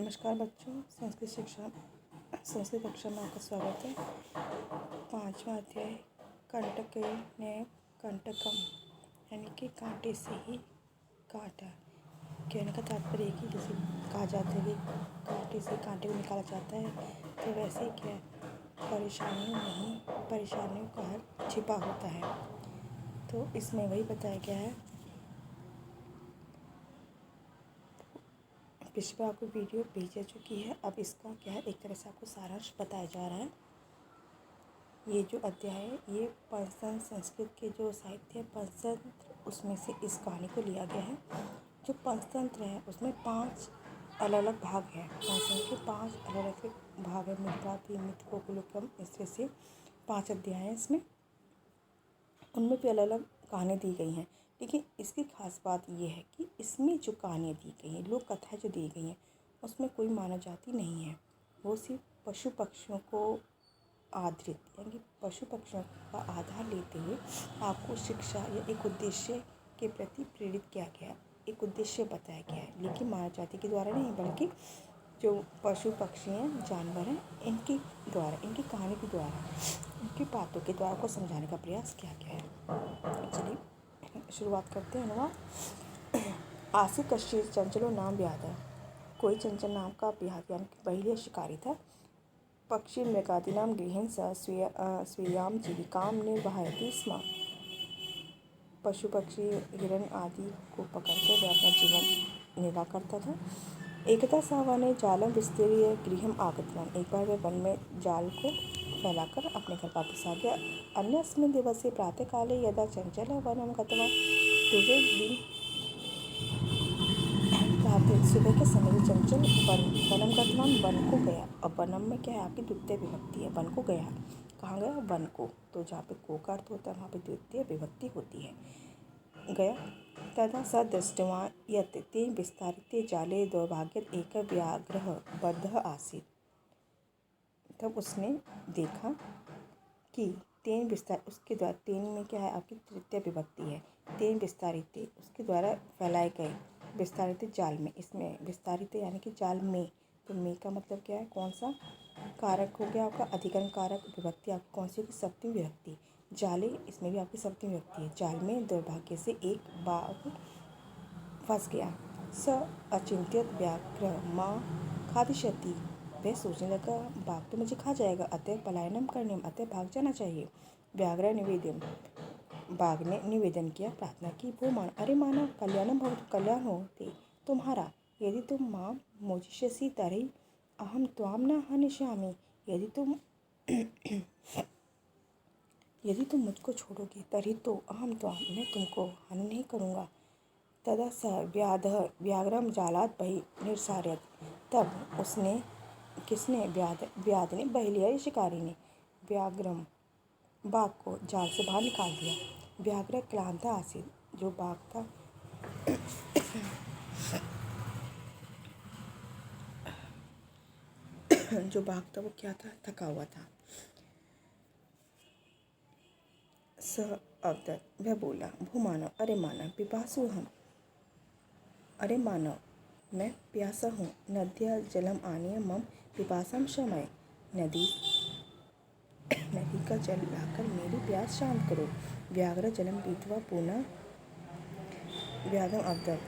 नमस्कार बच्चों, संस्कृत कक्षा में आपका स्वागत है। 5वां अध्याय कंटके ने कंटकम यानी कि कांटे से ही काटा। कहने का तात्पर्य है कि जैसे कहा जाता है कि कांटे से कांटे को निकाला जाता है, तो वैसे ही क्या परेशानियों का हल छिपा होता है। तो इसमें वही बताया गया है। पिछली बार आपको वीडियो भेज जा चुकी है, अब इसका क्या है, एक तरह से आपको सारांश बताया जा रहा है। ये जो अध्याय है ये पंचतंत्र संस्कृत के जो साहित्य है पंचतंत्र, उसमें से इस कहानी को लिया गया है। जो पंचतंत्र है उसमें 5 अलग अलग भाग हैं। पंचतंत्र के 5 अलग अलग भाग है। मिथ्याति, मिथ, गोकुलकम, इस तरह से 5 अध्याय हैं इसमें। उनमें भी अलग अलग कहानी दी गई हैं। लेकिन इसकी खास बात यह है कि इसमें जो कहानियाँ दी गई हैं, लोक कथाएँ जो दी गई हैं, उसमें कोई मानव जाति नहीं है। वो सिर्फ पशु पक्षियों को आधारित यानी कि पशु पक्षियों का आधार लेते हुए आपको शिक्षा या एक उद्देश्य के प्रति प्रेरित किया गया, एक उद्देश्य बताया गया है। लेकिन मानव जाति के द्वारा नहीं, बल्कि जो पशु पक्षी हैं, जानवर हैं, इनके द्वारा, इनकी कहानी के द्वारा, इनकी बातों के द्वारा को समझाने का प्रयास किया गया है। चलिए शुरुआत करते हैं। अनुवाद। आसी कश्चित चंचलो नाम व्याध। कोई चंचल नाम का व्याध यानी कि बहिर्य शिकारी था। पक्षी मृगादीनां गृहेण सह स्वीयां जीविकां निर्वहयति स्म। पशु पक्षी हिरण आदि को पकड़कर वह अपना जीवन निर्वाह करता था। एकदा स वने जालं विस्तीर्य गृहम् आगतवान्। एक बार वह वन में जाल को फैलाकर अपने घर वापस आ गया। अन्यस्मिन् दिवसे प्रातःकाले यदा चंचलः वनं गतवान्। दूसरे दिन सुबह के समय जो चंचल वनम गतवान, वन को गया। अब वनम में क्या है, आपकी द्वितीय विभक्ति है। वन को गया, कहाँ गया, वन को। तो जहाँ पे को का अर्थ होता है वहाँ पे द्वितीय विभक्ति होती है, गया। तदा स दृष्ट्वा यत् तेन विस्तारिते जाले दौर्भाग्यत एक व्याघ्रः बद्धः आसीत्। तब उसने देखा कि तेन विस्तार, उसके द्वारा, तेन में क्या है, आपकी तृतीय विभक्ति है। तेन विस्तारित, उसके द्वारा फैलाए गए, विस्तारित जाल में, इसमें विस्तारित यानी कि जाल में, तो में का मतलब क्या है, कौन सा कारक हो गया आपका, अधिकरण कारक। विभक्ति आपकी कौन सी होगी, सप्तमी विभक्ति। जाले, इसमें भी आपकी सप्तमी विभक्ति है। जाल में दुर्भाग्य से एक बाघ फंस गया। स अचिंत्यत व्याघ्र मां खादिष्यति। वह सोचने लगा बाघ तो मुझे खा जाएगा, अतः पलायनम करने, अतः भाग जाना चाहिए। व्याघ्र निवेदन, बाघ ने निवेदन किया, प्रार्थना की, वो मान, अरे मानव कल्याणम भवतु, कल्याण हो ते तुम्हारा। यदि तुम मां मोचिष्यसि तर्हि अहम त्वाम न हनिष्यामि। यदि तुम मुझको छोड़ोगे तर्हि तो अहम त्वाम, मैं तुमको हानि नहीं करूँगा। तदा स व्याधः व्याघ्रम जालात बहि निरसारयत्। तब उसने, किसने, व्याध ने, बहि लिया शिकारी ने, व्याघ्रम बाघ को जाल से बाहर निकाल दिया। व्याघ्र क्लांत आसीत्, जो बाघ था वो क्या था, थका हुआ था। स अवदत्, वह बोला, भो मानव, अरे मानव, पिपासु हम, अरे मानव, मैं प्यासा हूँ। नद्या जलम आनीय मम पिपासां शमय। नदी का जल लाकर मेरी प्यास शांत करो। व्याघ्र जलम पीत्वा पुनः व्याघ्रम अवदत्।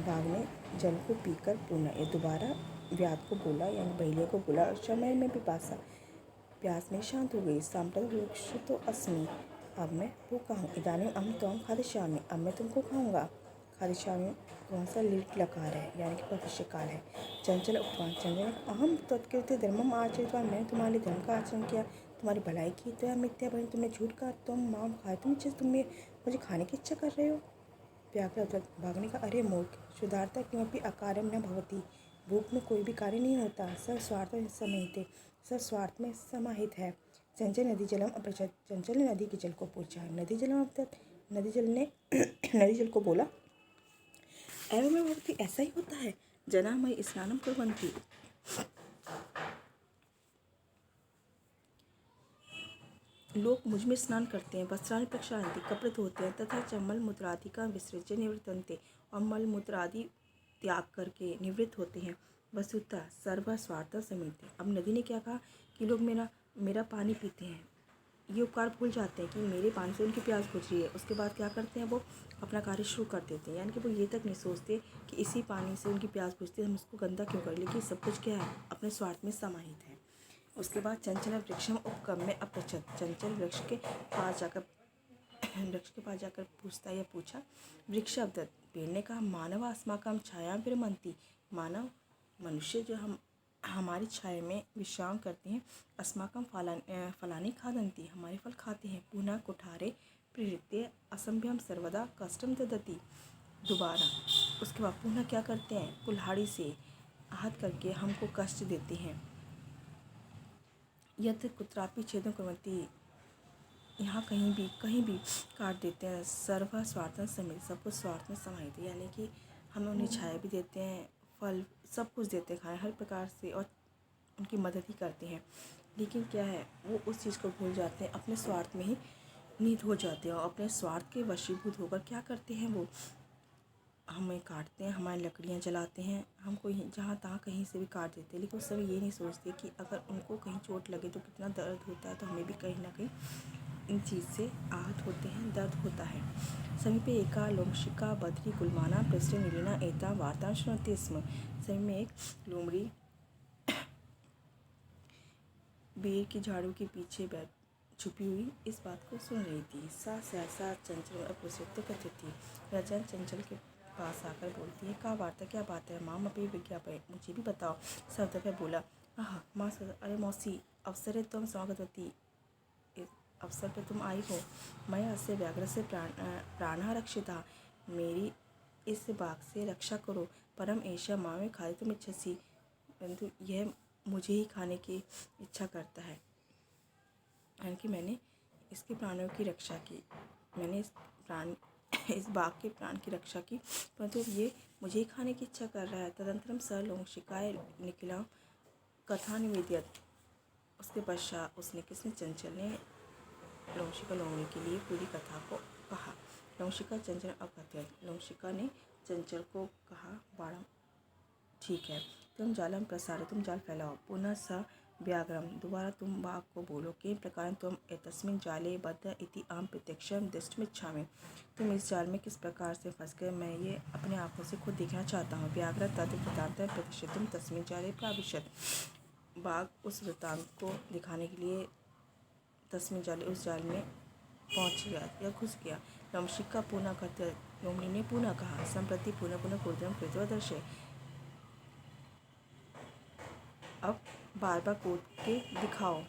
बाघ ने जल को पीकर पुनः, ये दोबारा व्याध को बोला, यानी बहेलिया को बोला, समय में पिपासा, प्यास में शांत हो गई। सांप्रत वृक्ष तो अस्मि, अब मैं भूखा हूँ। इदानीम अहम त्वाम खादिष्यामि, अब मैं तुमको खाऊंगा। खादिष्यामि कौन सा, लीट लकार है, यानी कि भविष्य काल है। चंचल उपवान, चंचल, अहम त्वत्कृते धर्मम आचरितवान, मैंने तुम्हारे लिए धर्म का आचरण किया, तुम्हारी भलाई की। तो यह मिथ्या बनी, तुमने झूठ कहा, तुम मां खाए, तुम मुझे खाने की इच्छा कर रहे हो। व्याघ्र भागने का, अरे मूर्ख, क्षुधार्ता किमपि अकार्यम न भवति। भूख में कोई भी कार्य नहीं होता। सर्वस्वार्थ समाहिते, सर्वस्वार्थ में समाहित है। चंचल नदी जलम अपृच्छत्, चंचल ने नदी के जल को पूछा। नदी जलम अपृच्छत्, नदी जल ने नदी जल को बोला, एवं में भवति, ऐसा ही होता है। जना मयि स्नानम कुर्वन्ति, लोग मुझ में स्नान करते हैं। वस्त्राणि प्रक्षालन्ति, कपड़े धोते हैं। तथा च मल मूत्रादि का विसर्जन निवर्तन्ते, और मल मूत्र आदि त्याग करके निवृत्त होते हैं। वस्तुतः सर्वस्वार्थ समिति। अब नदी ने क्या कहा कि लोग मेरा पानी पीते हैं, ये उपकार भूल जाते हैं कि मेरे पानी से उनकी प्यास बुझ रही है। उसके बाद क्या करते हैं, वो अपना कार्य शुरू कर देते हैं। यानी कि वो ये तक नहीं सोचते कि इसी पानी से उनकी प्यास बुझती है, हम उसको गंदा क्यों करें। लेकिन सब कुछ क्या है, अपने स्वार्थ में समाहित है। उसके बाद चंचल वृक्षम उपगम्य अपृच्छत। चंचल वृक्ष के पास जाकर पूछता है या पूछा, वृक्ष अवदत्। पेड़ ने कहा, मानव अस्माकं छायां विरमन्ति। मानव मनुष्य जो हमारी छाया में विश्राम करते हैं। अस्माकं फलानि खादन्ति। हमारे फल खाते हैं। पुनः कुठारे प्रेरित्य असंभ्यम सर्वदा कष्टम ददति। दोबारा उसके बाद पुनः क्या करते हैं, कुल्हाड़ी से आहत करके हमको कष्ट देते हैं। यत् कुत्रापि छेदं कुर्वन्ति। यहाँ कहीं भी काट देते हैं। सर्व स्वार्थं समिति। सब कुछ स्वार्थ में समाहित है। यानी कि हमें उन्हें छाया भी देते हैं, फल सब कुछ देते हैं खाने हर प्रकार से, और उनकी मदद ही करते हैं। लेकिन क्या है, वो उस चीज़ को भूल जाते हैं, अपने स्वार्थ में ही नीत हो जाते हैं, और अपने स्वार्थ के वशीभूत होकर क्या करते हैं, वो हमें काटते हैं, हमारी लकड़ियाँ जलाते हैं, हमको जहाँ तहाँ कहीं से भी काट देते हैं। लेकिन उस समय ये नहीं सोचते कि अगर उनको कहीं चोट लगे तो कितना दर्द होता है। तो हमें भी कहीं ना कहीं इन चीज़ से आहत होते हैं, दर्द होता है। समीपे एका लोमशिका बद्री गुलमाना पृष्ठे नीलिना एता वार्ता शृणोति स्म। समीप में एक लोमड़ी बेर की झाड़ू के पीछे छुपी हुई इस बात को सुन रही थी। सा सहसा चंचल अप्रसिद्ध कथित थी। रजन चंचल के पास आकर बोलती है, का वार्ता, क्या बात है। माम अपनी विज्ञापन, मुझे भी बताओ। सौदागर बोला, आह माँ, अरे मौसी, अवसरे तुम स्वागतवती, इस अवसर पर तुम आई हो। मैं अस्य व्याघ्र से प्राणः रक्षिता। मेरी इस बाघ से रक्षा करो। परम एषा माँ में खादितुम इच्छसि। परंतु यह मुझे ही खाने की इच्छा करता है। यानी कि मैंने इसके प्राणों की रक्षा की, मैंने इस बाघ के प्राण की रक्षा की, परंतु ये मुझे ही खाने की इच्छा कर रहा है। तदंतरम स लोमशिकाय निखिला कथा निवेदित। उसके पश्चात उसने चंचल ने लोमशिका लोमड़ी के लिए पूरी कथा को कहा। लोमशिका चंचल अकथयत। लोमशिका ने चंचल को कहा, बाड़ा ठीक है, तुम जालम प्रसार, तुम जाल फैलाओ। पुनः स व्याघ्रम। दोबारा तुम बाघ को बोलो, किं प्रकार तुम एतस्मिन् जाले बद्ध इति अहं प्रत्यक्षं द्रष्टुमिच्छामि। तुम इस जाल में किस प्रकार से फंस गए, मैं ये अपने आँखों से खुद देखना चाहता हूँ। व्याघ्र तद वृत्तान्तं प्रतिष्ठितुं तस्मिन् जाले प्राविशत्। बाघ उस वृत्तांत को दिखाने के लिए तस्मिन् जाले, उस जाल में पहुँच गया या घुस गया। लोमशिका पुनः कथयत। लोमड़ी ने पुनः कहा, संप्रति पुनः पुनः कूर्दनं कृत्वा दर्शय। अब बार बार कूद के दिखाओ।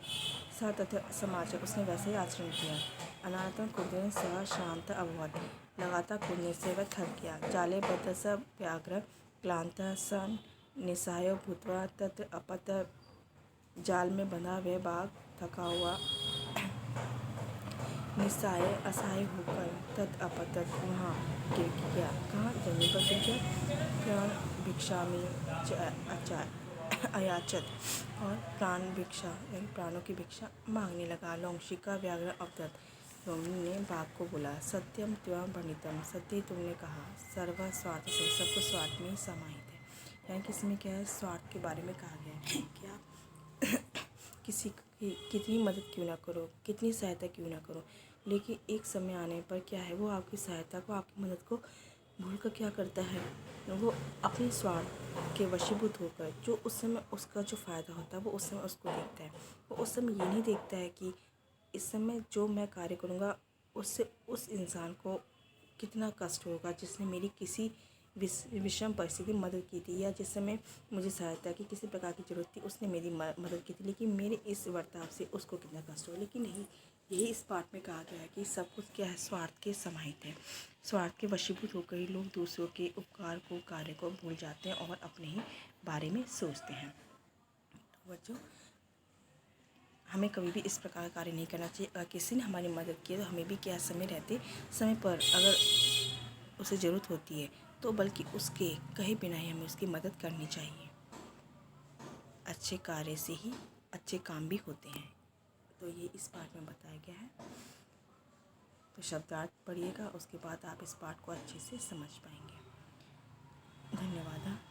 स तथा समाचार, उसने वैसे ही आचरण किया। अनारतं कूर्दनेन सः श्रान्त अभवत्। लगातार कूदने से वह थक गया। जाले बद्ध स व्याघ्र क्लान्तः स निस्सहायो भूत्वा तत्र अपतत्। जाल में बंधा वह बाघ थका हुआ निस्सहाय असहाय होकर तत् अपतत् वहाँ गिर गया। कहाँ, जमीन पर गिर गया। प्राण भिक्षा में अयाचत, और प्राण भिक्षा यानी प्राणों की भिक्षा मांगने लगा। लोमशिका व्याघ्र अवदत्। लोमड़ी ने बाघ को बोला, सत्यम त्वं भणितम। सत्य तुमने कहा। सर्व स्वार्थ से, सब कुछ स्वार्थ में ही समाहित है। यानी कि इसमें क्या है, स्वार्थ के बारे में कहा गया है कि आप किसी की कितनी मदद क्यों ना करो, कितनी सहायता क्यों ना करो, लेकिन एक समय आने पर क्या है, वो आपकी सहायता को, आपकी मदद को भूल कर क्या करता है, वो अपने स्वार्थ के वशीभूत होकर जो उस समय उसका जो फ़ायदा होता है वो उस समय उसको देखता है। वो उस समय ये नहीं देखता है कि इस समय जो मैं कार्य करूँगा उससे उस इंसान को कितना कष्ट होगा, जिसने मेरी किसी विषम परिस्थिति में मदद की थी, या जिस समय मुझे सहायता की किसी प्रकार की ज़रूरत थी उसने मेरी मदद की थी, लेकिन मेरे इस बर्ताव से उसको कितना कष्ट होगा। लेकिन नहीं, यही इस पाठ में कहा गया है कि सब कुछ क्या है, स्वार्थ के समाहित है। स्वार्थ के वशीभूत होकर ही लोग दूसरों के उपकार को, कार्य को भूल जाते हैं और अपने ही बारे में सोचते हैं। तो बच्चों, हमें कभी भी इस प्रकार का कार्य नहीं करना चाहिए। अगर किसी ने हमारी मदद की है तो हमें भी क्या समय रहते समय पर अगर उसे ज़रूरत होती है तो बल्कि उसके कहे बिना ही हमें उसकी मदद करनी चाहिए। अच्छे कार्य से ही अच्छे काम भी होते हैं। तो ये इस पाठ में बताया गया है। तो शब्दार्थ पढ़िएगा, उसके बाद आप इस पाठ को अच्छे से समझ पाएंगे। धन्यवाद।